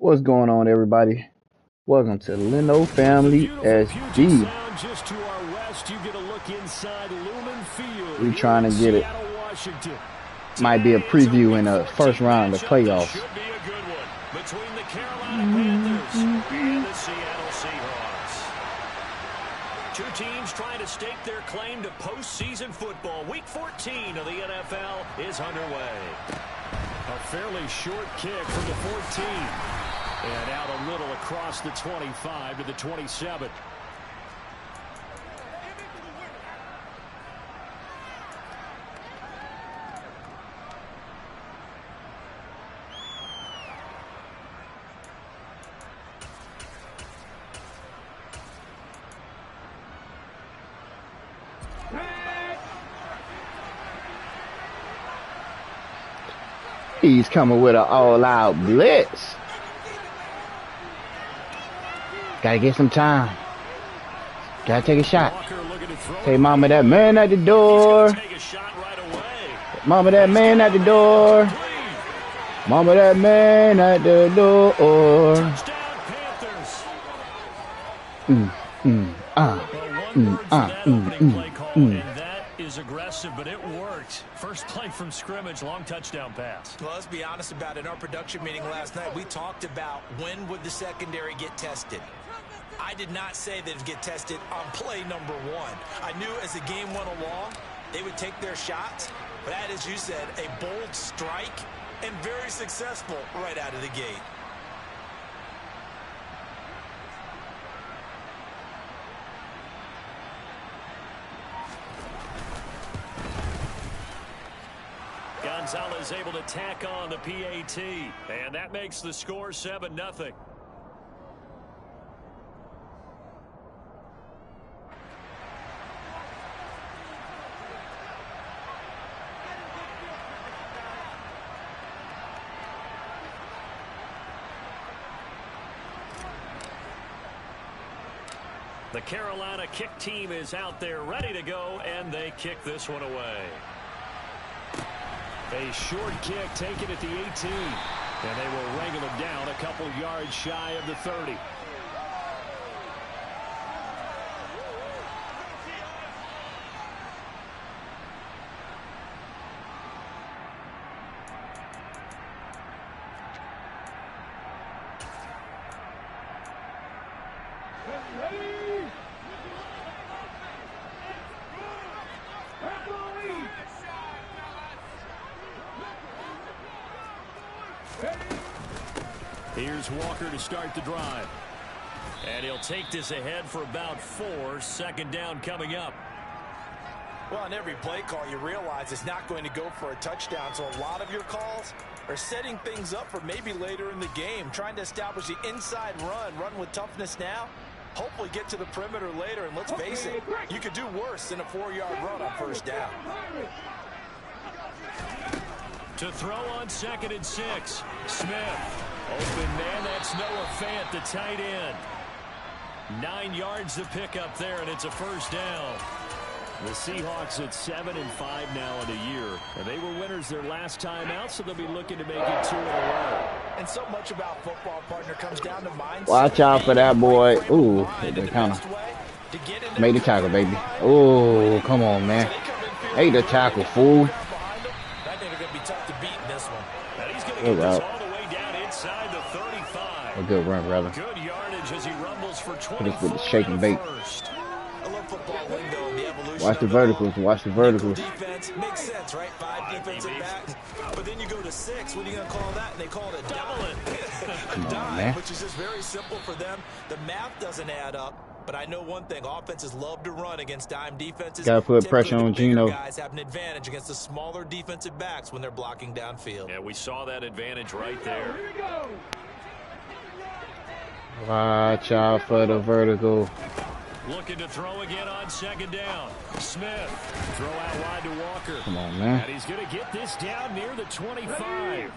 What's going on, everybody? Welcome to Leno Family SD. Just to our west, you get a look inside Lumen Field. We trying to get it. Might be a preview in the first round of playoffs. Should be a good one between the Carolina Panthers and the Seattle Seahawks. Two teams trying to stake their claim to postseason football. Week 14 of the NFL is underway. A fairly short kick from the 14. And out a little across the 25 to the 27. He's coming with an all-out blitz. Gotta get some time. Gotta take a shot. Hey, mama, that man at the door. Mama, that man at the door. Mama, that man at the door. That is aggressive, but it worked. First play from scrimmage, long touchdown pass. Well, let's be honest about it. In our production meeting last night, we talked about when would the secondary get tested. I did not say that it would get tested on play number one. I knew as the game went along, they would take their shots. But that, as you said, a bold strike and very successful right out of the gate. Gonzalez able to tack on the PAT, and that makes the score 7-0. The Carolina kick team is out there ready to go, and they kick this one away. A short kick taken at the 18. And they will wrangle him down a couple yards shy of the 30. Here's Walker to start the drive. And he'll take this ahead for about 4. Second down coming up. Well, on every play call, you realize it's not going to go for a touchdown. So a lot of your calls are setting things up for maybe later in the game, trying to establish the inside run with toughness now. Hopefully get to the perimeter later. And let's face it, you could do worse than a 4-yard run on first down. To throw on 2nd and 6. Smith. Open man, that's Noah Fant, the tight end. 9 yards to pick up there, and it's a first down. The Seahawks at 7-5 now in a year. And they were winners their last time out, so they'll be looking to make it 2 in a row. And so much about football, partner, comes down to mindset. Watch out for that boy. Ooh, they kind of made the tackle, baby. Ooh, come on, man. Made the tackle, fool. I think they're going to be tough to beat in this one. And he's going to get this all the way down inside the 35. A good run, brother. Good yardage as he rumbles for 24. Put us with the shake and bake. I love football lingo and the evolution. Watch the verticals. Watch the verticals. Defense makes sense, right? 5 defensive backs. But then you go to 6. What are you going to call that? And they call it a Come on, dive, man. which is just very simple for them. The math doesn't add up. But I know one thing, offenses love to run against dime defenses. Gotta put pressure on Geno. Guys have an advantage against the smaller defensive backs when they're blocking downfield. Yeah, we saw that advantage right there. Watch out for the vertical. Looking to throw again on 2nd down. Smith, throw out wide to Walker. Come on, man. And he's going to get this down near the 25.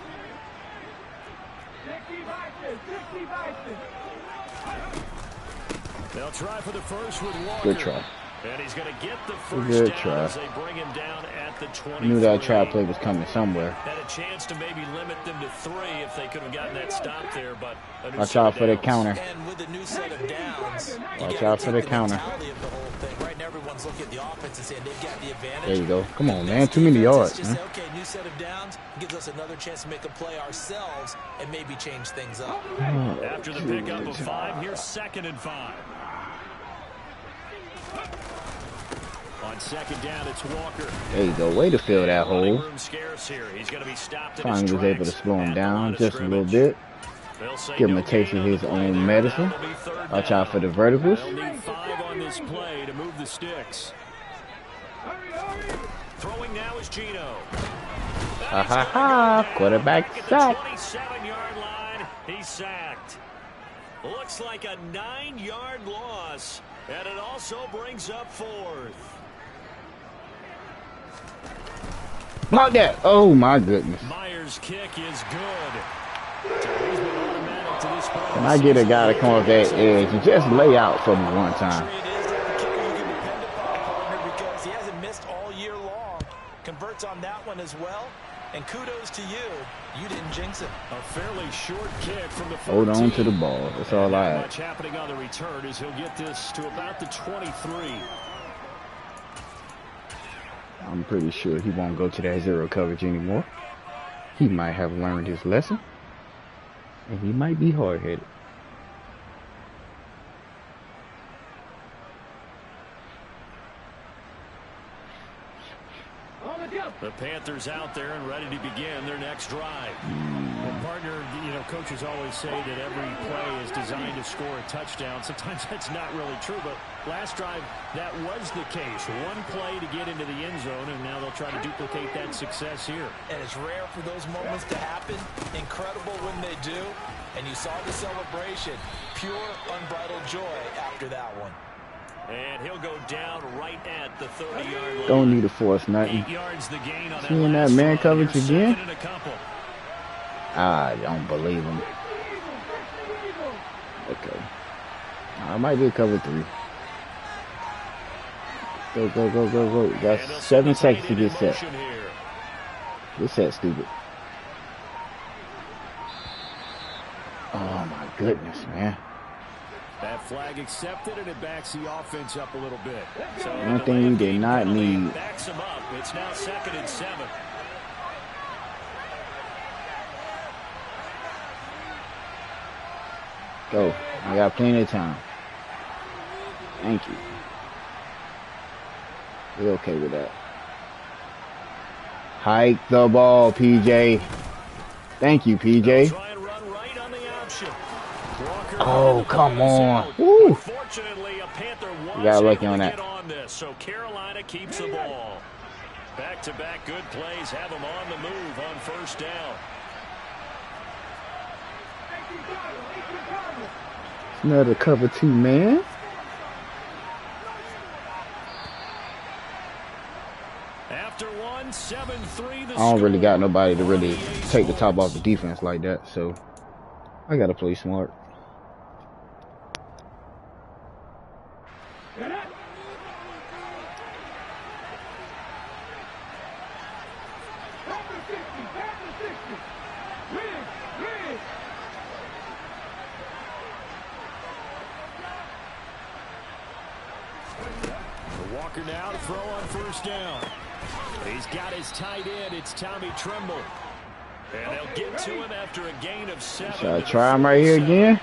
They'll try for the first with Walker. Good try. And he's going to get the first Good down try. as they bring him down at the 23. Knew that trap play was coming somewhere. Had a chance to maybe limit them to 3 if they could have gotten that stop there, but watch out for the counter. And with the new set of downs, watch out for the counter. Right now, everyone's looking at the offense and saying they've got the advantage. There you go. Come on, man. Too many yards. Just say, okay, new set of downs gives us another chance to make a play ourselves and maybe change things up. After the pickup of 5, here's 2nd and 5. On 2nd down, it's Walker. There you go. Way to fill that hole. Finally was able to slow him down just a little bit. Give him a taste of his own medicine. Watch out for the verticals. They'll need 5 on this play to move the sticks. Throwing now is Gino. Ha ha ha. Quarterback sack. 27-yard line. He's sacked. Looks like a 9-yard loss. And it also brings up 4th. Block that. Oh my goodness. Myers' kick is good. So he's been automatic to this point. Can I get a guy to come off that edge and just lay out for me one time? It is the kicker you can depend upon, partner, because he hasn't missed all year long. Converts on that one as well. And kudos to you. You didn't jinx it. A fairly short kick from the 14. Hold on to the ball. That's all I Much have. happening on the return as he'll get this to about the 23. I'm pretty sure he won't go to that zero coverage anymore. He might have learned his lesson. And he might be hard-headed. The Panthers out there and ready to begin their next drive. Well, partner, you know, coaches always say that every play is designed to score a touchdown. Sometimes that's not really true, but last drive, that was the case. One play to get into the end zone, and now they'll try to duplicate that success here. And it's rare for those moments to happen. Incredible when they do. And you saw the celebration. Pure, unbridled joy after that one. And he'll go down right at the 30-yard line. Don't need to force nothing. 8 yards the gain on Seeing that last man run. coverage Here's again? 2nd and a couple. I don't believe him. Okay. I might be a cover 3. Go, go, go, go, go. You got 7 seconds to get set. Get set, stupid. Oh my goodness, man. That flag accepted, and it backs the offense up a little bit. So One thing we did not need. backs him up. It's now 2nd and 7. Go. I got plenty of time. Thank you. We're okay with that. Hike the ball, PJ. Thank you, PJ. Try and run right on the option. Walker Oh, come on. Woo. Fortunately, a Panther was You got lucky able on to that. get on this, so Carolina keeps the ball. Back-to-back good plays have them on the move on 1st down. Another cover 2, man. After 1, 7-3 the I don't really score. got nobody to really take the top off the defense like that, so I gotta play smart. Walker now to throw on 1st down. He's got his tight end. It's Tommy Tremble. And they'll get to him after a gain of 7. Should I try him right here again?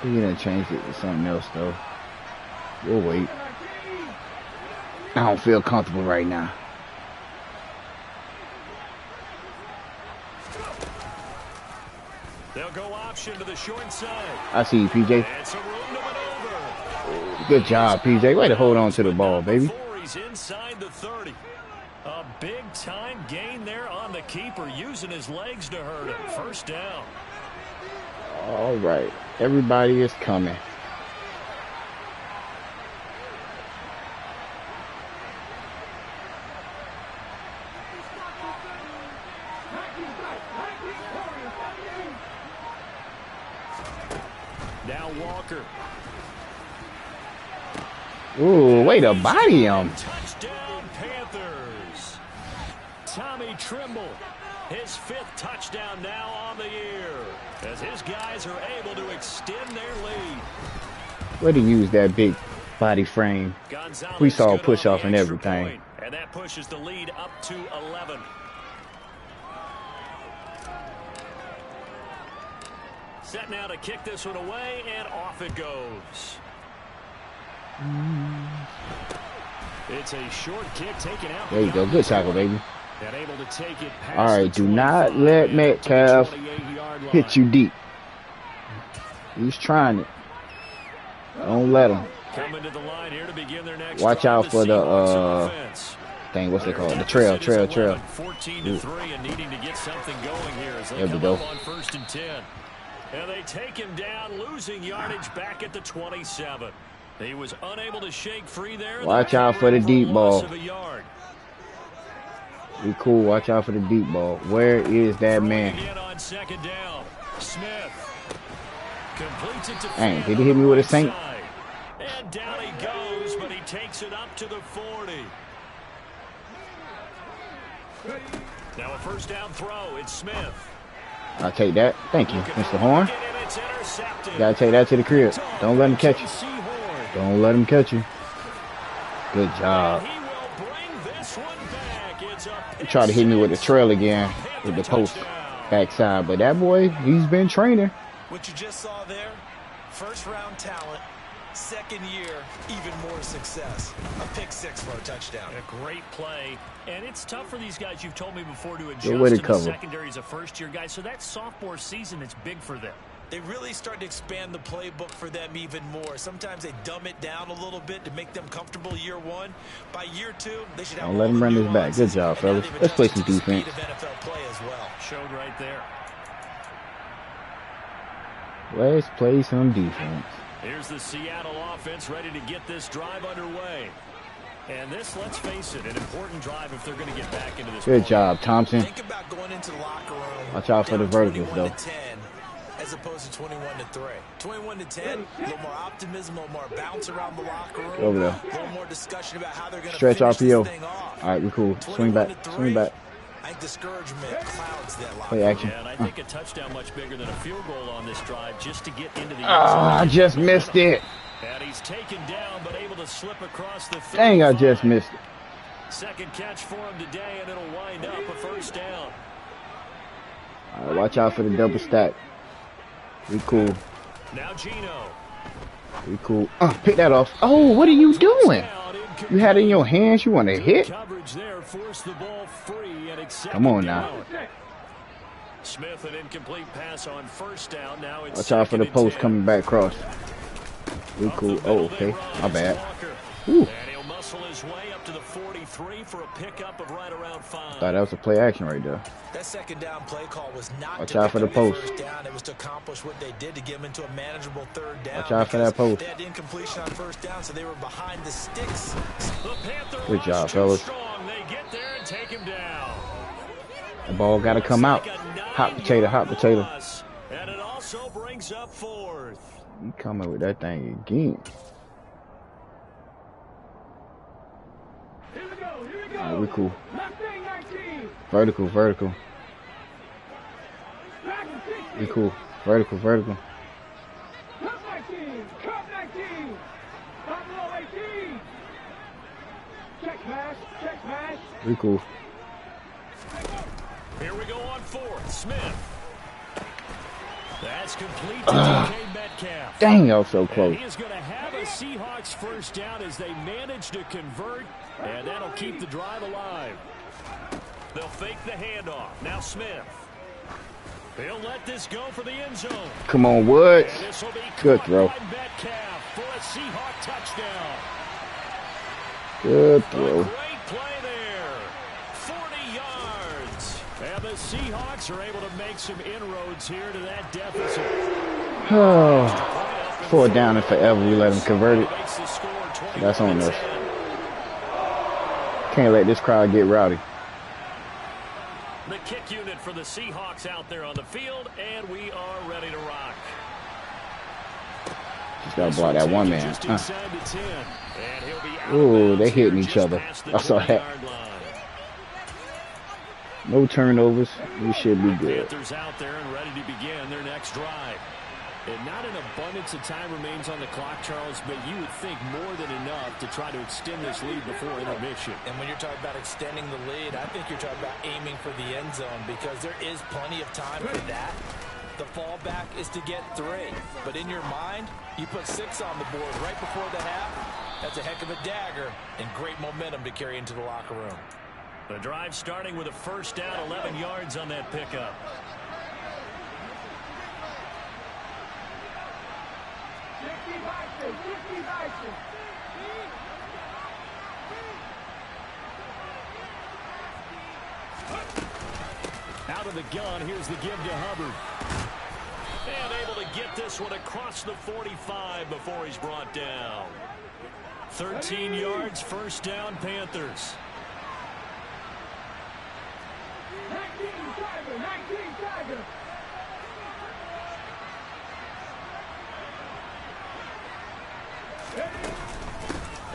We're gonna change it to something else though. We'll wait. I don't feel comfortable right now. They'll go option to the short side. I see you, PJ. And some room to maneuver. Good job, PJ. Way to hold on to the ball, baby. He's inside the 30. A big-time gain there on the keeper, using his legs to hurt him. 1st down. All right. Everybody is coming. Walker. Ooh, way to body him. Touchdown, Panthers. Tommy Trimble, his 5th touchdown now on the year, as his guys are able to extend their lead. Way to use that big body frame. Gonzalez We saw good push on off the and extra everything. point, and that pushes the lead up to 11. Set now to kick this one away, and off it goes. It's a short kick taken out. There you go. Good tackle, baby. And able to take it past All right, the do not 25 let and Metcalf to the 28-yard line. hit you deep. He's trying it. Don't let him. Coming to the line here to begin their next Watch drive, out for the Seahawks offense. thing. What's it called? The Deficit trail. is 11, 14-3, and needing to get something going here as they There we come go. up on 1st and 10. And they take him down, losing yardage back at the 27. He was unable to shake free there. Watch out for the deep ball. Of a yard. Be cool. Watch out for the deep ball. Where is that man? Again on 2nd down. Smith completes it to Dang, did he hit me with a saint? side. And down he goes, but he takes it up to the 40. Now a 1st down throw. It's Smith. I'll take that. Thank you, Mr. Horn. And it's intercepted. Gotta take that to the crib. Don't let him catch you. Don't let him catch you. Good job. He will bring this one back. It's a He tried to hit me with the trail again with the post backside, but that boy, he's been training. What you just saw there, 1st-round talent, 2nd year, even more success. A pick 6 for a touchdown. A great play, and it's tough for these guys. You've told me before to adjust Good way to to the cover. secondary as a first-year guy, so that sophomore season is big for them. They really start to expand the playbook for them even more. Sometimes they dumb it down a little bit to make them comfortable year 1. By year 2, they should have Don't let him run this back. Good job, fellas. Let's play some defense. NFL play as well. Showed right there. Let's play some defense. Here's the Seattle offense ready to get this drive underway. And this, let's face it, an important drive if they're going to get back into this. Good job, Thompson. Think about going into the locker room. Watch out for the down verticals, 21 though. to 10, as opposed to 21-3. 21 to 10, a little more optimism, a little more bounce around the locker room. Over there. A little more discussion about how they're going to Stretch finish RPO. this thing off. All right, we cool. Swing back. Swing back. I think discouragement clouds that locker Play room. action. Yeah, and I think a touchdown much bigger than a field goal on this drive just to get into the end Ah, I zone. just missed it. And he's taken down, but able to slip across the 35. Dang, I just missed it. Second catch for him today, and it'll wind up a 1st down. All right, watch out for the double stack. We cool. Now Gino. We cool. Pick that off. Oh, what are you doing? You had it in your hands. You want to hit? Coverage there, forced the ball free, and it's Come on now. Smith, an incomplete pass on 1st down. Now it's Watch out for the 2nd and post 10. coming back across. We cool. Oh, okay. My bad. Ooh. Ooh. And he'll muscle his way up to the 43 for a pickup of right around 5. Thought that was a play action right there. That 2nd down play call was not Watch to out pick for the up post. 1st down. It was to accomplish what they did to get them into a manageable 3rd down. Watch out for that because post. They had incompletion on 1st down, so they were behind the sticks. The Panther Good job, rush too fellas. strong. They get there and take him down. The ball got to come out. Hot potato, hot potato. And it also brings up 4th. You coming with that thing again. All right, we cool. Vertical, vertical. We cool. Vertical, vertical. We cool. Here we go on 4th. Smith. That's complete to DK Metcalf. Dang, I was so close. And he is going to have a Seahawks 1st down as they manage to convert, and that'll keep the drive alive. They'll fake the handoff. Now Smith. He'll let this go for the end zone. Come on, Woods. And this will be Good caught throw. by Metcalf for a Seahawk touchdown. Good A throw. great play there. 40 yards. And the Seahawks are able to make some inroads here to that deficit. Oh, 4th down and forever. We let him convert it. Makes the score 21 That's on to us. 10. Can't let this crowd get rowdy. The kick unit for the Seahawks out there on the field, and we are ready to rock. Just gotta block that one man. Ooh, they hitting each other. I saw that. No turnovers. We should be good. Panthers out there and ready to begin their next drive. And not an abundance of time remains on the clock, Charles, but you would think more than enough to try to extend this lead before intermission. And when you're talking about extending the lead, I think you're talking about aiming for the end zone because there is plenty of time for that. The fallback is to get 3. But in your mind, you put 6 on the board right before the half. That's a heck of a dagger and great momentum to carry into the locker room. The drive starting with a first down, 11 yards on that pickup. Out of the gun, here's the give to Hubbard. And able to get this one across the 45 before he's brought down. 13 yards, first down, Panthers. 19 Tiger.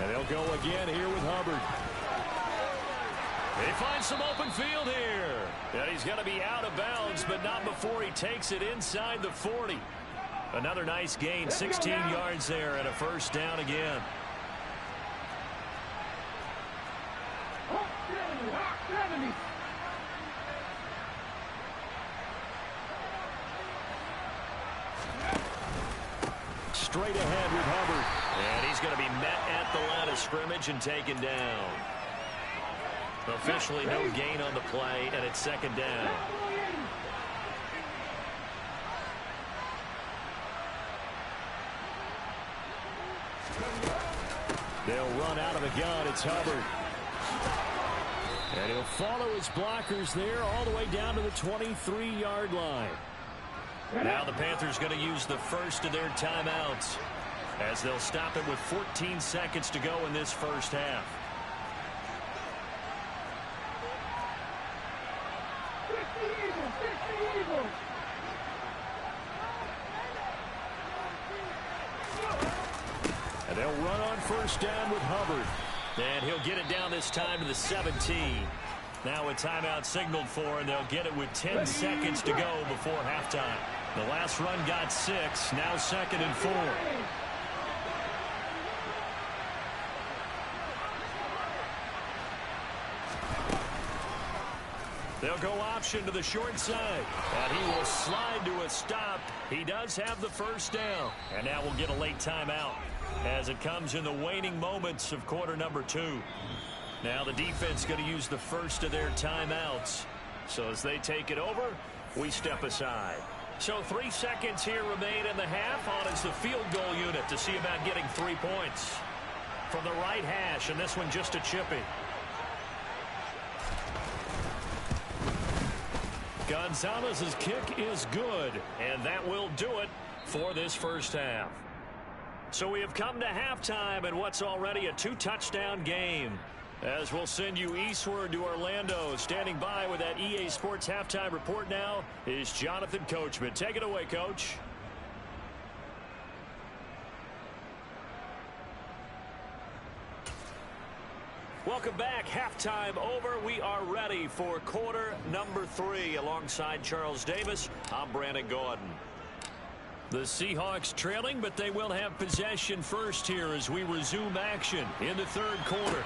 And they'll go again here with Hubbard. They find some open field here. And he's going to be out of bounds, but not before he takes it inside the 40. Another nice gain, 16 yards there and a first down again. Straight ahead with Hubbard. And he's going to be met at the line of scrimmage and taken down. Officially no gain on the play, and it's second down. They'll run out of the gun. It's Hubbard. And he'll follow his blockers there all the way down to the 23-yard line. Now the Panthers going to use the first of their timeouts as they'll stop it with 14 seconds to go in this first half. And they'll run on first down with Hubbard. And he'll get it down this time to the 17. Now a timeout signaled for, and they'll get it with 10 seconds to go before halftime. The last run got 6, now 2nd and 4. They'll go option to the short side, and he will slide to a stop. He does have the first down, and now we'll get a late timeout as it comes in the waning moments of quarter number 2. Now the defense going to use the first of their timeouts. So as they take it over, we step aside. So 3 seconds here remain in the half. On is the field goal unit to see about getting 3 points. From the right hash, and this one just a chippy. Gonzalez's kick is good, and that will do it for this first half. So we have come to halftime in what's already a 2-touchdown game. As we'll send you eastward to Orlando. Standing by with that EA Sports halftime report now is Jonathan Coachman. Take it away, Coach. Welcome back. Halftime over. We are ready for quarter number 3. Alongside Charles Davis, I'm Brandon Gordon. The Seahawks trailing, but they will have possession first here as we resume action in the third quarter.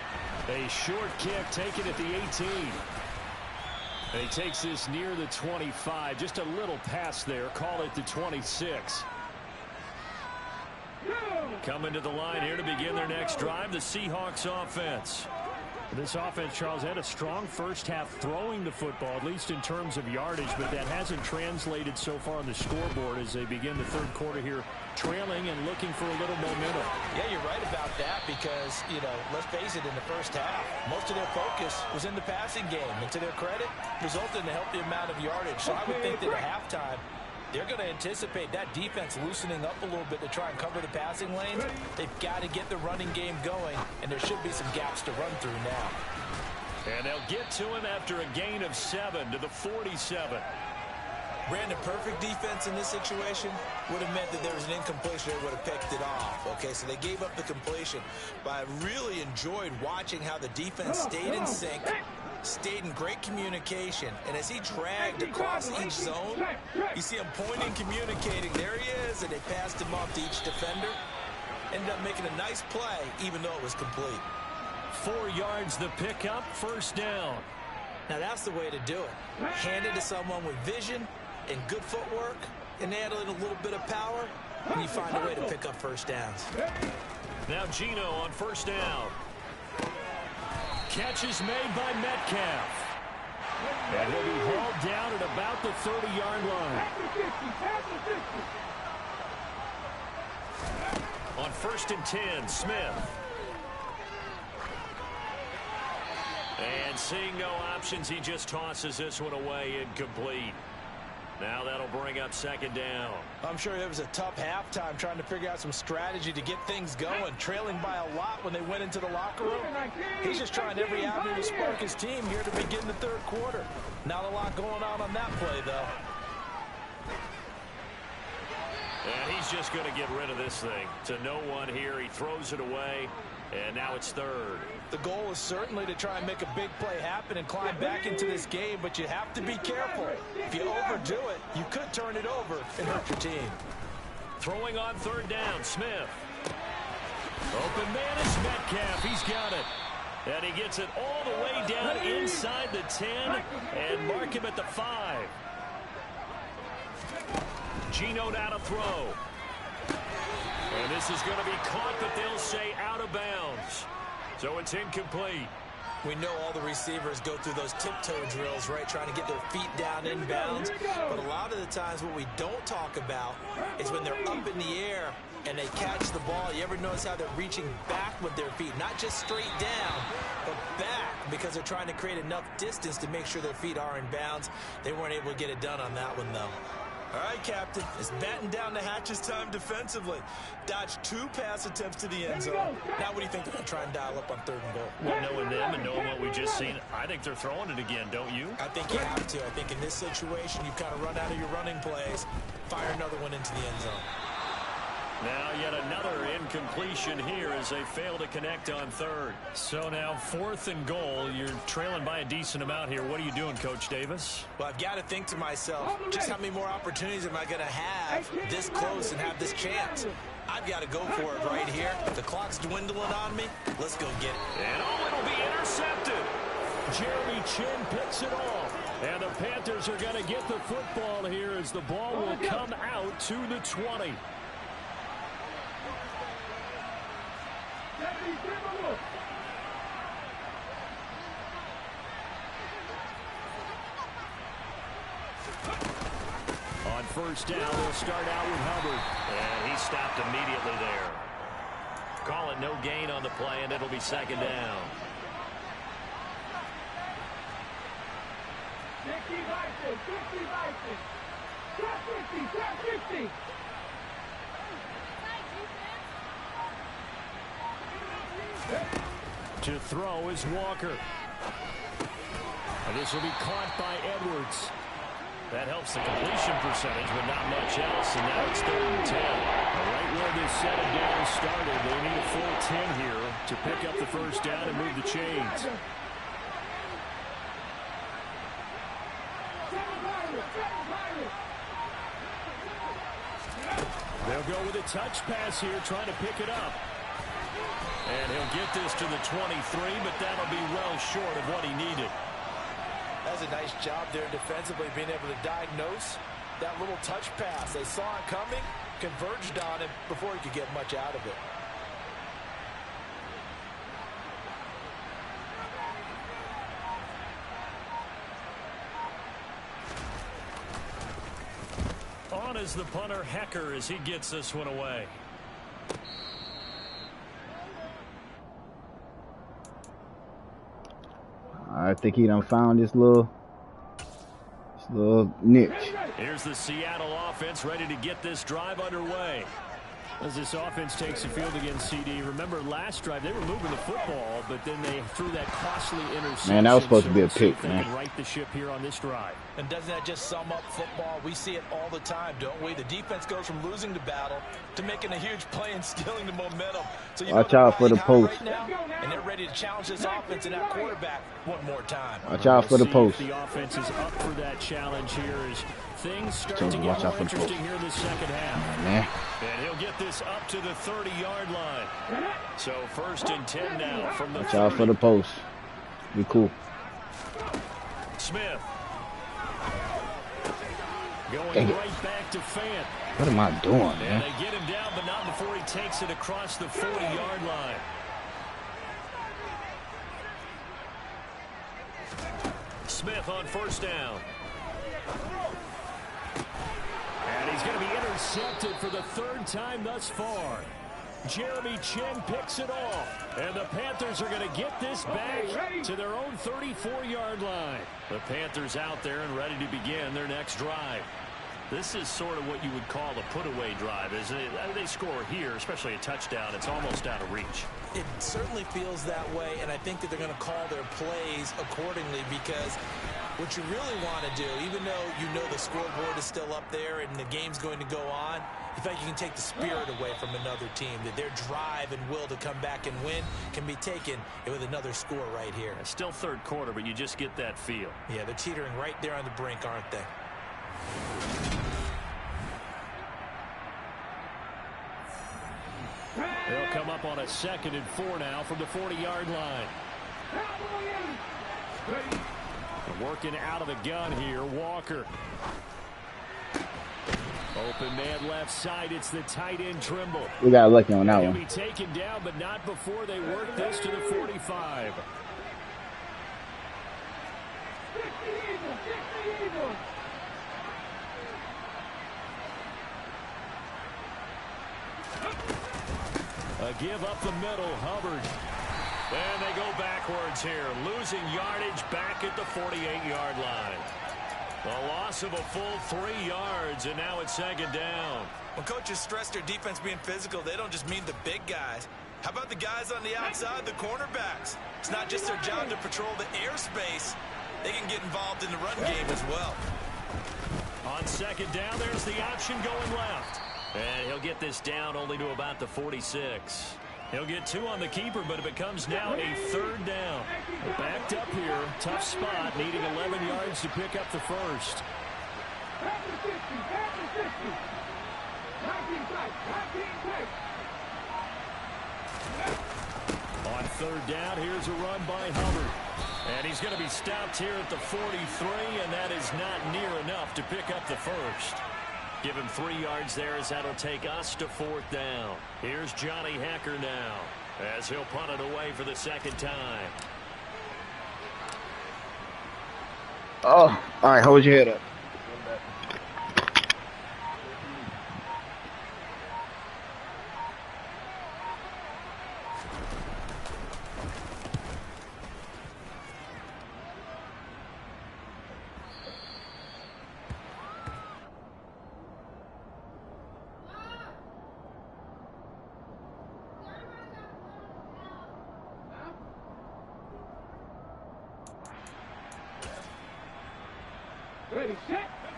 A short kick taken at the 18. And he takes this near the 25. Just a little pass there. Call it the 26. Coming to the line here to begin their next drive, the Seahawks offense. This offense, Charles, had a strong first half throwing the football, at least in terms of yardage, but that hasn't translated so far on the scoreboard as they begin the third quarter here, trailing and looking for a little momentum. Yeah, you're right about that because, you know, let's face it, in the first half, most of their focus was in the passing game. And to their credit, resulted in a healthy amount of yardage. So I would think that at halftime, they're going to anticipate that defense loosening up a little bit to try and cover the passing lanes. They've got to get the running game going, and there should be some gaps to run through now. And they'll get to him after a gain of 7 to the 47. Brandon, perfect defense in this situation would have meant that there was an incompletion. They would have picked it off. Okay, so they gave up the completion. But I really enjoyed watching how the defense stayed in sync, stayed in great communication. And as he dragged across each zone, you see him pointing, communicating. There he is, and they passed him off to each defender. Ended up making a nice play, even though it was complete. 4 yards the pickup, first down. Now that's the way to do it. Hand it to someone with vision and good footwork, and add in a little bit of power, and you find a way to pick up first downs. Now Gino on first down. Catch is made by Metcalf. And he'll be hauled down at about the 30-yard line. On 1st and 10, Smith. And seeing no options, he just tosses this one away, incomplete. Now that'll bring up 2nd down. I'm sure it was a tough halftime trying to figure out some strategy to get things going, trailing by a lot when they went into the locker room. He's just trying every avenue to spark his team here to begin the 3rd quarter. Not a lot going on that play, though. And he's just going to get rid of this thing. To no one here, he throws it away, and now it's 3rd. The goal is certainly to try and make a big play happen and climb back into this game, but you have to be careful. If you overdo it, you could turn it over and hurt your team. Throwing on 3rd down, Smith. Open man is Metcalf. He's got it. And he gets it all the way down inside the 10 and mark him at the 5. Gino now to throw. And this is going to be caught, but they'll say out of bounds. So it's incomplete. We know all the receivers go through those tiptoe drills, right, trying to get their feet down inbounds. But a lot of the times what we don't talk about is when they're up in the air and they catch the ball. You ever notice how they're reaching back with their feet? Not just straight down, but back, because they're trying to create enough distance to make sure their feet are in bounds. They weren't able to get it done on that one, though. All right, Captain, it's batten down the hatches time defensively. Dodged 2 pass attempts to the end zone. Now what do you think they're going to try and dial up on 3rd and goal? Well, knowing them and knowing what we just seen, I think they're throwing it again, don't you? I think you have to. I think in this situation, you kind of run out of your running plays, fire another one into the end zone. Now yet another incompletion here as they fail to connect on 3rd. So now 4th and goal. You're trailing by a decent amount here. What are you doing, Coach Davis? Well, I've got to think to myself, just how many more opportunities am I going to have this close and have this chance? I've got to go for it right here. The clock's dwindling on me. Let's go get it. And it'll be intercepted. Jeremy Chin picks it off. And the Panthers are going to get the football here as the ball will come out to the 20. On 1st down, they'll start out with Hubbard. And he stopped immediately there. Call it no gain on the play, and it'll be 2nd down. To throw is Walker. And this will be caught by Edwards. That helps the completion percentage, but not much else. And now it's 3rd and 10. Right where this set of downs started, they need a full 10 here to pick up the 1st down and move the chains. They'll go with a touch pass here, trying to pick it up. And he'll get this to the 23, but that'll be well short of what he needed. That's a nice job there defensively, being able to diagnose that little touch pass. They saw it coming, converged on it before he could get much out of it. On is the punter, Hecker, as he gets this one away. I think he done found this little niche. Here's the Seattle offense ready to get this drive underway. As this offense takes the field against CD, remember last drive they were moving the football, but then they threw that costly interception. Man, that was supposed to be a pick, they man. can right the ship here on this drive. And doesn't that just sum up football? We see it all the time, don't we? The defense goes from losing the battle to making a huge play and stealing the momentum. So you watch out for the post. Right now, and they're ready to challenge this offense and that quarterback one more time. Watch out for the post. The offense is up for that challenge here as things start to get more interesting here in the second half. Man. And he'll get this up to the 30-yard line. So 1st and 10 now from the 30. Watch out for the post. Be cool. Smith. Going right back to Fant. What am I doing, man? And they get him down, but not before he takes it across the 40-yard line. Smith on 1st down. And he's going to be intercepted for the 3rd time thus far. Jeremy Chin picks it off. And the Panthers are going to get this back to their own 34-yard line. The Panthers out there and ready to begin their next drive. This is sort of what you would call a put-away drive, isn't it? They score here, especially a touchdown. It's almost out of reach. It certainly feels that way, and I think that they're going to call their plays accordingly because what you really want to do, even though you know the scoreboard is still up there and the game's going to go on, you think you can take the spirit away from another team, that their drive and will to come back and win can be taken with another score right here. It's still 3rd quarter, but you just get that feel. Yeah, they're teetering right there on the brink, aren't they? They'll come up on a 2nd and 4 now from the 40-yard line. Working out of the gun here, Walker. Open man left side. It's the tight end Trimble. We got lucky on that He'll one. be taken down, but not before they work this to the 45. A give up the middle, Hubbard. And they go backwards here, losing yardage back at the 48-yard line. A loss of a full 3 yards, and now it's 2nd down. When coaches stress their defense being physical, they don't just mean the big guys. How about the guys on the outside, the cornerbacks? It's not just their job to patrol the airspace. They can get involved in the run game as well. On 2nd down, there's the option going left. And he'll get this down only to about the 46. He'll get 2 on the keeper, but it becomes now a 3rd down. Backed up here, tough spot, needing 11 yards to pick up the first. On 3rd down, here's a run by Hubbard. And he's going to be stopped here at the 43, and that is not near enough to pick up the first. Give him 3 yards there as that'll take us to 4th down. Here's Johnny Hacker now as he'll punt it away for the 2nd time. Oh, all right, hold your head up.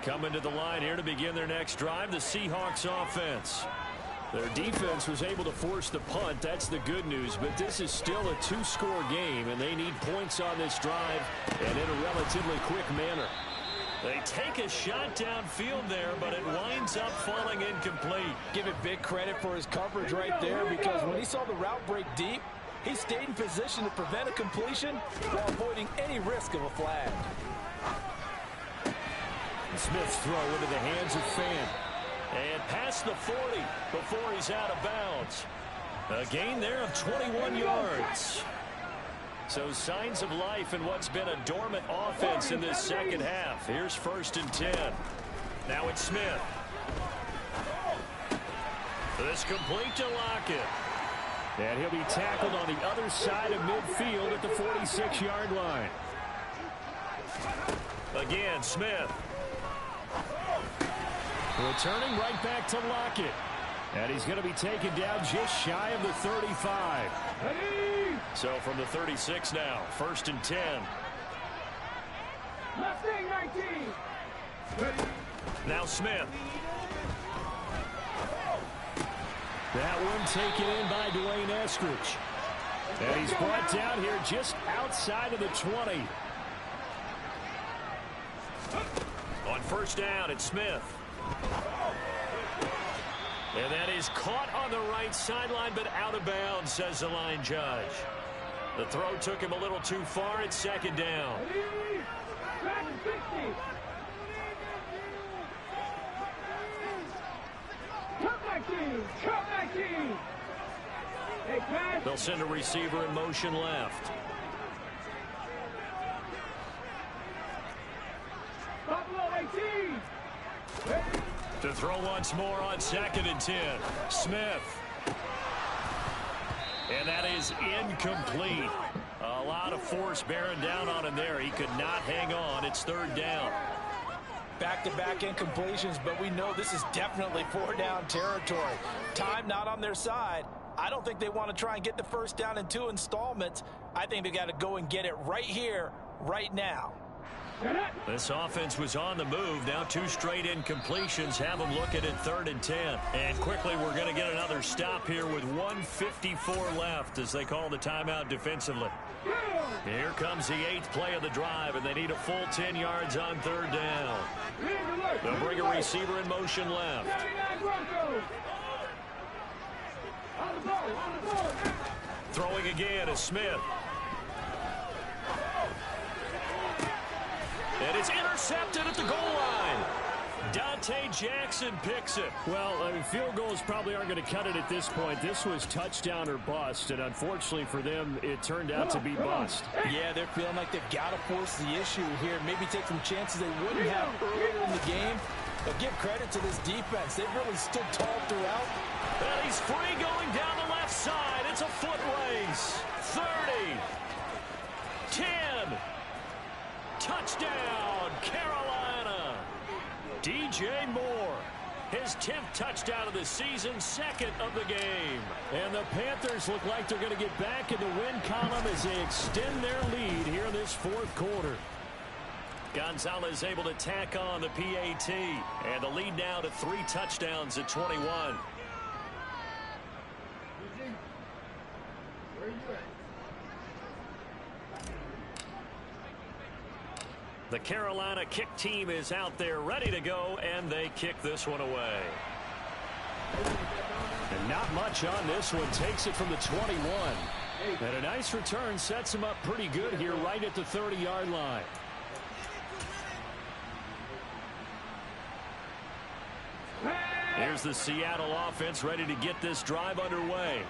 Coming to the line here to begin their next drive, the Seahawks offense. Their defense was able to force the punt. That's the good news, but this is still a 2-score game, and they need points on this drive and in a relatively quick manner. They take a shot downfield there, but it winds up falling incomplete. Give it big credit for his coverage right there, because when he saw the route break deep, he stayed in position to prevent a completion while avoiding any risk of a flag. Smith's throw into the hands of Fant. And past the 40 before he's out of bounds. A gain there of 21 yards. So signs of life in what's been a dormant offense in this second half. Here's 1st and 10. Now it's Smith. This complete to Lockett. And he'll be tackled on the other side of midfield at the 46-yard line. Again, Smith. Returning right back to Lockett. And he's going to be taken down just shy of the 35. So from the 36 now, 1st and 10. Mustang 19. Now Smith. That one taken in by Dwayne Eskridge. And he's brought down here just outside of the 20. On 1st down, it's Smith. And that is caught on the right sideline, but out of bounds, says the line judge. The throw took him a little too far. It's 2nd down. They'll send a receiver in motion left. To throw once more on 2nd and 10. Smith. And that is incomplete. A lot of force bearing down on him there. He could not hang on. It's 3rd down. Back-to-back incompletions, but we know this is definitely 4-down territory. Time not on their side. I don't think they want to try and get the 1st down in 2 installments. I think they got to go and get it right here, right now. This offense was on the move. Now 2 straight incompletions have them looking at 3rd and 10. And quickly we're going to get another stop here with 1:54 left as they call the timeout defensively. Here comes the 8th play of the drive, and they need a full 10 yards on 3rd down. They'll bring a receiver in motion left. Throwing again is Smith. And it's intercepted at the goal line. Dante Jackson picks it. Well, I mean, field goals probably aren't going to cut it at this point. This was touchdown or bust, and unfortunately for them, it turned out to be bust. Yeah, they're feeling like they've got to force the issue here. Maybe take some chances they wouldn't have earlier in the game. But give credit to this defense. They've really stood tall throughout. And he's free going down the left side. It's a foot race. 30. 10. Touchdown, Carolina. DJ Moore, his 10th touchdown of the season, 2nd of the game. And the Panthers look like they're going to get back in the win column as they extend their lead here in this 4th quarter. Gonzalez able to tack on the PAT, and the lead now to 3 touchdowns at 21. The Carolina kick team is out there ready to go, and they kick this one away. And not much on this one. Takes it from the 21. And a nice return sets him up pretty good here right at the 30-yard line. Here's the Seattle offense ready to get this drive underway.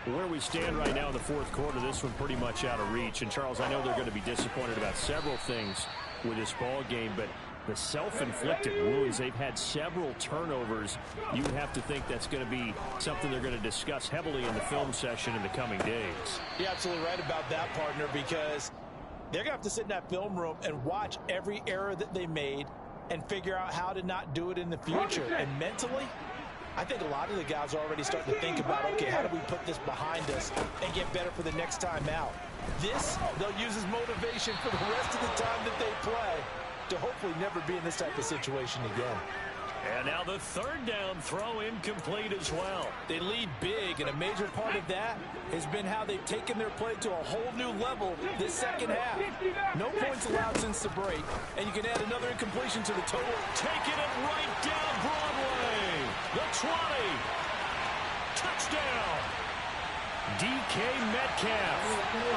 Where we stand right now in the 4th quarter, this one pretty much out of reach. And, Charles, I know they're going to be disappointed about several things with this ball game, but the self-inflicted wounds, they've had several turnovers. You would have to think that's going to be something they're going to discuss heavily in the film session in the coming days. You're absolutely right about that, partner, because they're going to have to sit in that film room and watch every error that they made and figure out how to not do it in the future. And mentally, I think a lot of the guys are already starting to think about, okay, how do we put this behind us and get better for the next time out? This, they'll use as motivation for the rest of the time that they play to hopefully never be in this type of situation again. And now the 3rd down throw incomplete as well. They lead big, and a major part of that has been how they've taken their play to a whole new level this 2nd half. No points allowed since the break, and you can add another incompletion to the total. Taking it right down Broadway. The 20. Touchdown. DK Metcalf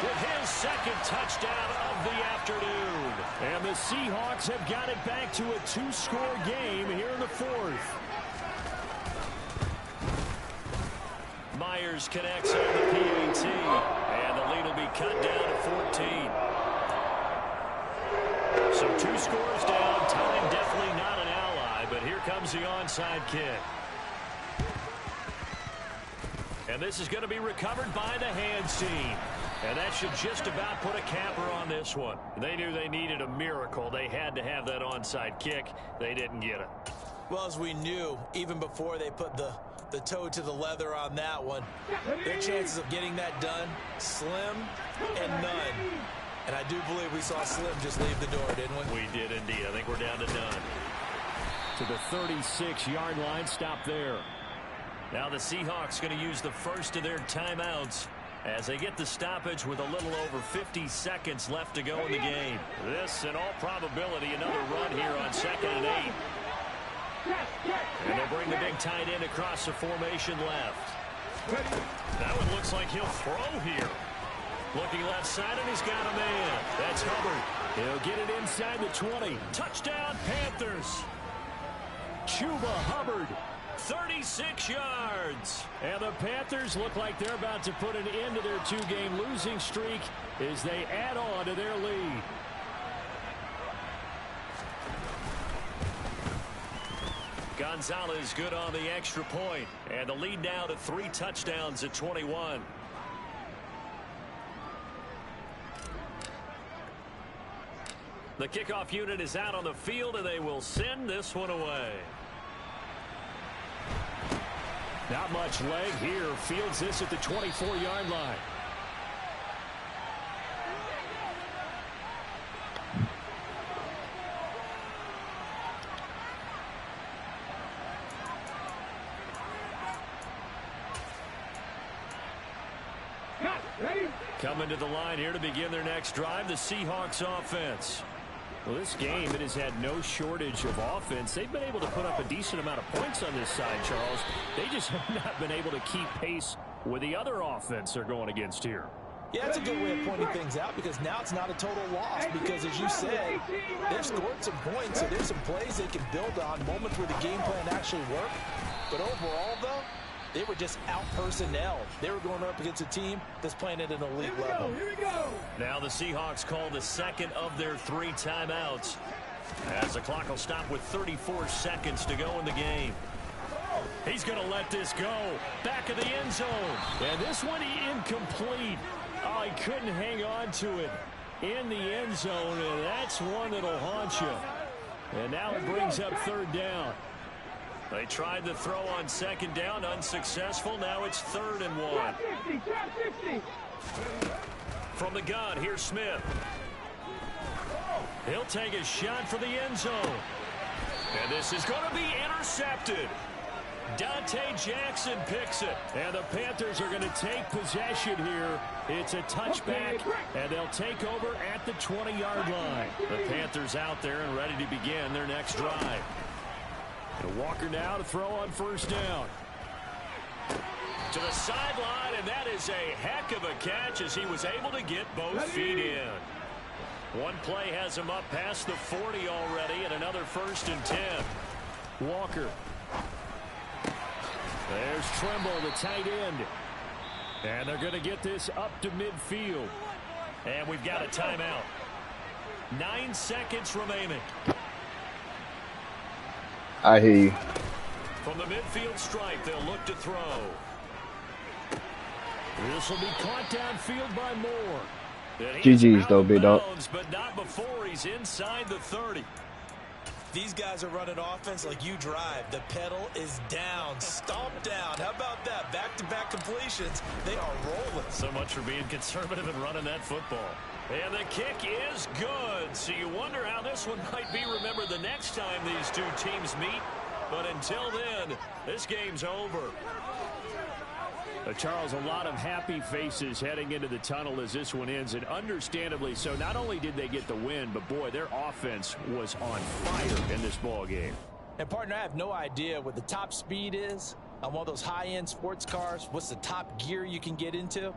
with his 2nd touchdown of the afternoon. And the Seahawks have got it back to a 2-score game here in the 4th. Myers connects on the PAT, and the lead will be cut down to 14. So 2 scores down. Time definitely not an ally, but here comes the onside kick. And this is going to be recovered by the hands team. And that should just about put a capper on this one. They knew they needed a miracle. They had to have that onside kick. They didn't get it. Well, as we knew, even before they put the the toe to the leather on that one. Their chances of getting that done, slim and none. And I do believe we saw Slim just leave the door, didn't we? We did indeed. I think we're down to none. To the 36-yard line, stop there. Now the Seahawks going to use the first of their timeouts as they get the stoppage with a little over 50 seconds left to go in the game. This, in all probability, another run here on 2nd and 8. And they'll bring the big tight end across the formation left. That one looks like he'll throw here. Looking left side, and he's got a man. That's Hubbard. He'll get it inside the 20. Touchdown, Panthers. Chuba Hubbard. 36 yards. And the Panthers look like they're about to put an end to their 2-game losing streak as they add on to their lead. Gonzalez good on the extra point. And the lead now to 3 touchdowns at 21. The kickoff unit is out on the field, and they will send this one away. Not much leg here. Fields this at the 24-yard line. Coming to the line here to begin their next drive, the Seahawks offense. Well, this game, it has had no shortage of offense. They've been able to put up a decent amount of points on this side, Charles. They just have not been able to keep pace with the other offense they're going against here. Yeah, it's a good way of pointing things out because now it's not a total loss because, as you said, they've scored some points, so there's some plays they can build on, moments where the game plan actually worked. But overall, though, they were just out-personnel. They were going up against a team that's playing at an elite level. Here we go. Now the Seahawks call the second of their 3 timeouts as the clock will stop with 34 seconds to go in the game. He's going to let this go. Back of the end zone. And this one incomplete. Oh, he couldn't hang on to it in the end zone, and that's one that'll haunt you. And now it brings up 3rd down. They tried the throw on 2nd down, unsuccessful. Now it's 3rd and 1. From the gun, here's Smith. He'll take a shot for the end zone. And this is going to be intercepted. Dante Jackson picks it. And the Panthers are going to take possession here. It's a touchback, and they'll take over at the 20-yard line. The Panthers out there and ready to begin their next drive. And Walker now to throw on 1st down. To the sideline, and that is a heck of a catch as he was able to get both feet in. One play has him up past the 40 already, and another 1st and 10. Walker. There's Trimble, the tight end. And they're going to get this up to midfield. And we've got a timeout. 9 seconds remaining. I hear you. From the midfield stripe, they'll look to throw. This will be caught downfield by Moore. GG's though, big dog. But not before he's inside the 30. These guys are running offense like you drive. The pedal is down, stomped down. How about that? Back-to-back completions. They are rolling. So much for being conservative and running that football. And the kick is good. So you wonder how this one might be remembered the next time these two teams meet. But until then, this game's over. Charles, a lot of happy faces heading into the tunnel as this one ends, and understandably so. Not only did they get the win, but boy, their offense was on fire in this ball game. And partner, I have no idea what the top speed is on one of those high-end sports cars. What's the top gear you can get into?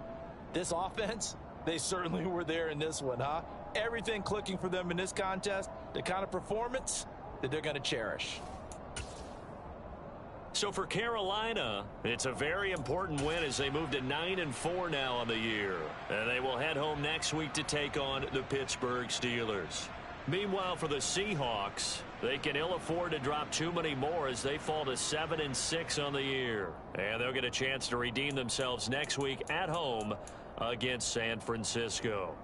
This offense, they certainly were there in this one, huh? Everything clicking for them in this contest, the kind of performance that they're going to cherish. So for Carolina, it's a very important win as they move to 9-4 now on the year. And they will head home next week to take on the Pittsburgh Steelers. Meanwhile, for the Seahawks, they can ill afford to drop too many more as they fall to 7-6 on the year. And they'll get a chance to redeem themselves next week at home against San Francisco.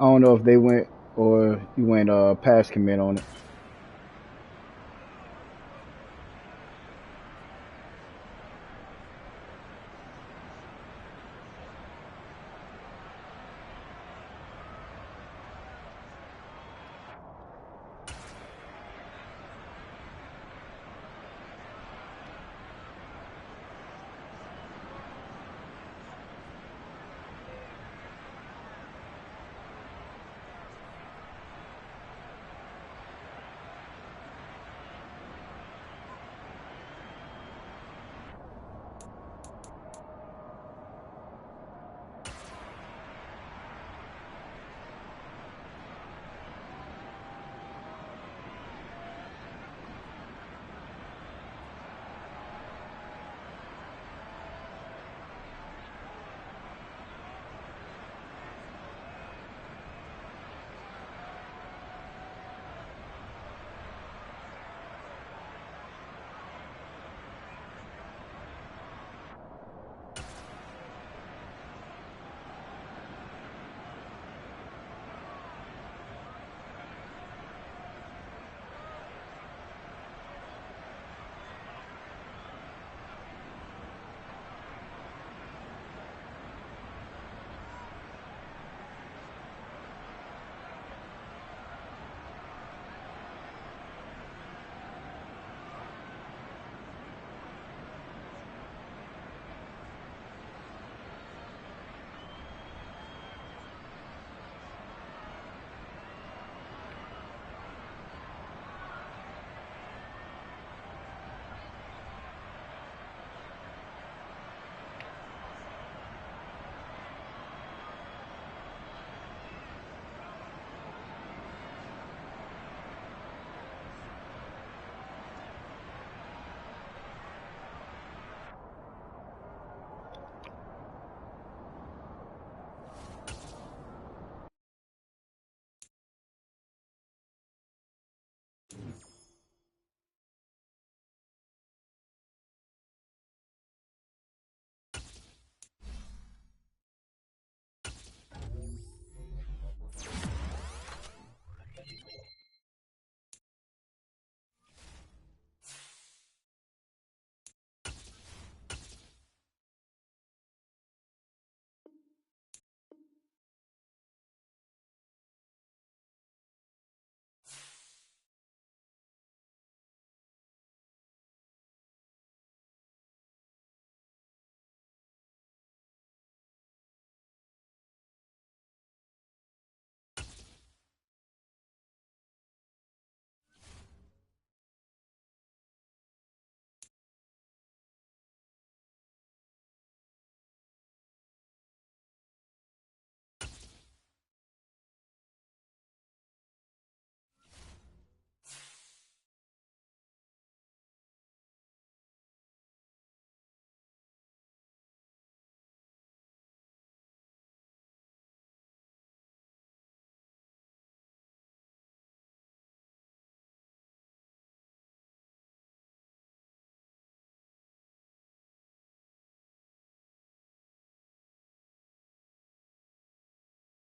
I don't know if they went or you went pass commit on it.